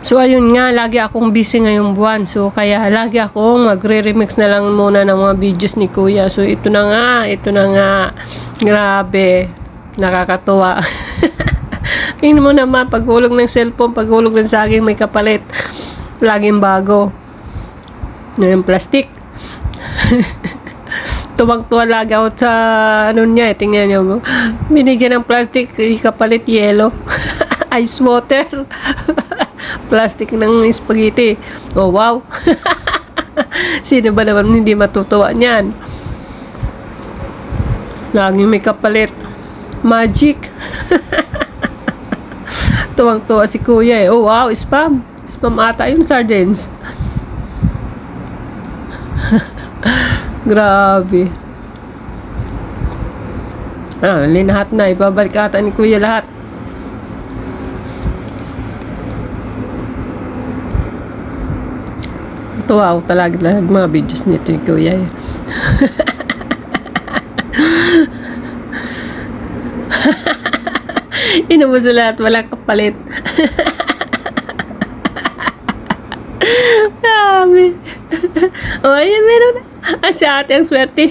So, ayun nga, lagi akong busy ngayong buwan. So, kaya lagi akong magre-remix na lang muna ng mga videos ni Kuya. So, ito na nga. Grabe. Nakakatuwa. Tingnan mo naman, paghulog ng cellphone, paghulog ng saging, may kapalit. Laging bago. Ngayon, plastic. Tuwang-tuwa lagi ako sa ano niya. Tingnan niyo. Binigyan ng plastic, kapalit yelo. Ice water. Plastic ng spaghetti. Oh, wow. Sino ba naman hindi matutuwa niyan? Laging may kapalit. Magic. Tuwang-tuwa si Kuya eh. Oh, wow. Spam. Spam ata yung sardines. Grabe. Linahat na. Ibabalik ata ni Kuya lahat. Tuwa ako talaga lahat mga videos nito ni Kuya. Inubos sa lahat, walang kapalit. Grabe. Oh, ayan, meron na. Si ate ang swerte.